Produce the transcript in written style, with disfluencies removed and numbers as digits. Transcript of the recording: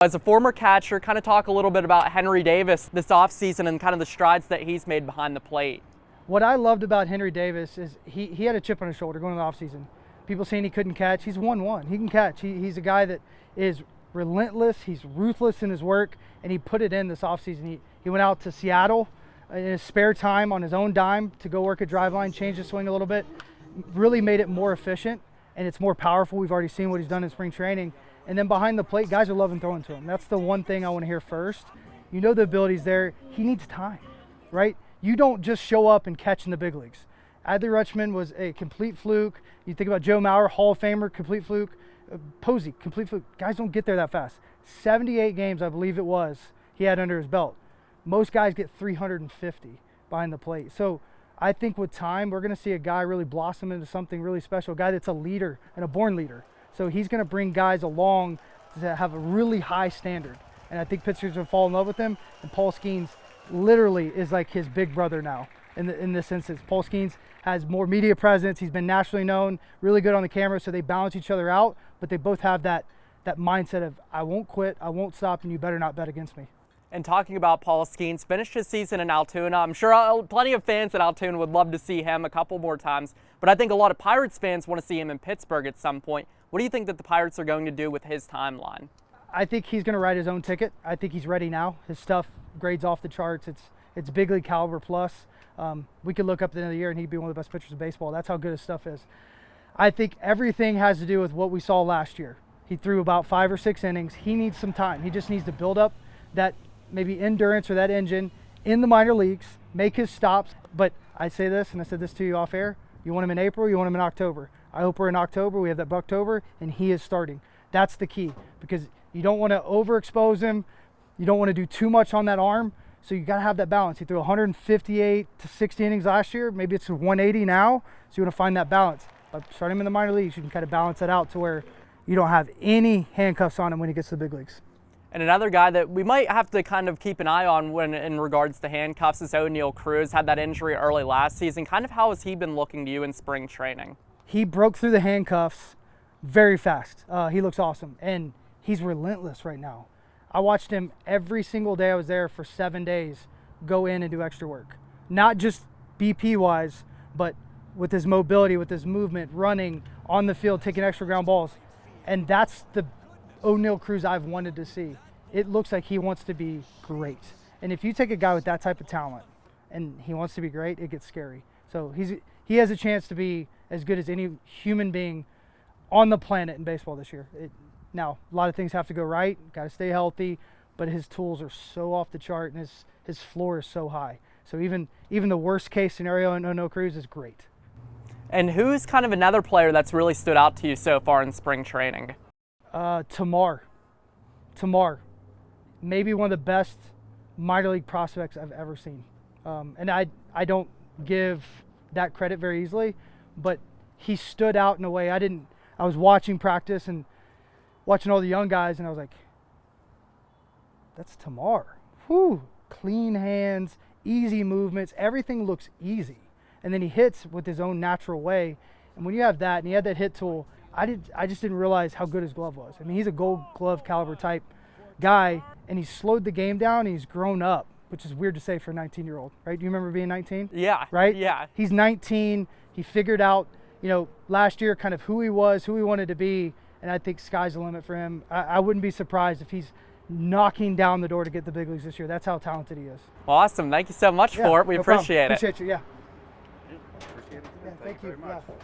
As a former catcher, kind of talk a little bit about Henry Davis this offseason and kind of the strides that he's made behind the plate. What I loved about Henry Davis is he had a chip on his shoulder going into the offseason. People saying he couldn't catch. He's 1-1. He can catch. He's a guy that is relentless. He's ruthless in his work, and he put it in this offseason. He went out to Seattle in his spare time on his own dime to go work a driveline, change his swing a little bit, really made it more efficient, and it's more powerful. We've already seen what he's done in spring training. And then behind the plate, guys are loving throwing to him. That's the one thing I want to hear first. You know the ability's there. He needs time, right? You don't just show up and catch in the big leagues. Adley Rutschman was a complete fluke. You think about Joe Mauer, Hall of Famer, complete fluke. Posey, complete fluke. Guys don't get there that fast. 78 games, I believe it was, he had under his belt. Most guys get 350 behind the plate. So I think with time, we're going to see a guy really blossom into something really special, a guy that's a leader and a born leader. So he's going to bring guys along to have a really high standard. And I think pitchers will fall in love with him. And Paul Skeens literally is like his big brother now in this instance. Paul Skeens has more media presence. He's been nationally known, really good on the camera, so they balance each other out. But they both have that mindset of, I won't quit, I won't stop, and you better not bet against me. And talking about Paul Skeens, finished his season in Altoona. I'm sure plenty of fans at Altoona would love to see him a couple more times, but I think a lot of Pirates fans want to see him in Pittsburgh at some point. What do you think that the Pirates are going to do with his timeline? I think he's going to write his own ticket. I think he's ready now. His stuff grades off the charts. It's big league caliber plus. We could look up at the end of the year and he'd be one of the best pitchers in baseball. That's how good his stuff is. I think everything has to do with what we saw last year. He threw about 5 or 6 innings. He needs some time. He just needs to build up that maybe endurance or that engine in the minor leagues, make his stops. But I say this, and I said this to you off air, you want him in April, you want him in October. I hope we're in October, we have that Bucktober, and he is starting. That's the key, because you don't want to overexpose him. You don't want to do too much on that arm. So you got to have that balance. He threw 158 to 60 innings last year. Maybe it's 180 now. So you want to find that balance. By starting him in the minor leagues, you can kind of balance that out to where you don't have any handcuffs on him when he gets to the big leagues. And another guy that we might have to kind of keep an eye on when in regards to handcuffs is ONeal Cruz. Had that injury early last season. Kind of how has he been looking to you in spring training? He broke through the handcuffs very fast. He looks awesome, and he's relentless right now. I watched him every single day I was there for 7 days go in and do extra work. Not just BP-wise, but with his mobility, with his movement, running on the field, taking extra ground balls. And that's the ONeal Cruz I've wanted to see. It looks like he wants to be great. And if you take a guy with that type of talent and he wants to be great, it gets scary. So he has a chance to be as good as any human being on the planet in baseball this year. Now, a lot of things have to go right, got to stay healthy, but his tools are so off the chart and his floor is so high. So even the worst case scenario in ONeal Cruz is great. And who's kind of another player that's really stood out to you so far in spring training? Tamar. Maybe one of the best minor league prospects I've ever seen. And I don't give that credit very easily, but he stood out in a way I was watching practice and watching all the young guys, and I was like, that's Tamar. Whew, clean hands, easy movements, everything looks easy. And then he hits with his own natural way. And when you have that, and he had that hit tool, I just didn't realize how good his glove was. I mean, he's a gold glove caliber type guy, and he's slowed the game down, and he's grown up, which is weird to say for a 19-year-old, right? Do you remember being 19? Yeah. Right? Yeah. He's 19. He figured out, last year kind of who he was, who he wanted to be, and I think sky's the limit for him. I wouldn't be surprised if he's knocking down the door to get the big leagues this year. That's how talented he is. Awesome. Thank you so much for it. We appreciate it. Appreciate you, yeah. Appreciate it. Yeah, thank you. Very much. Yeah.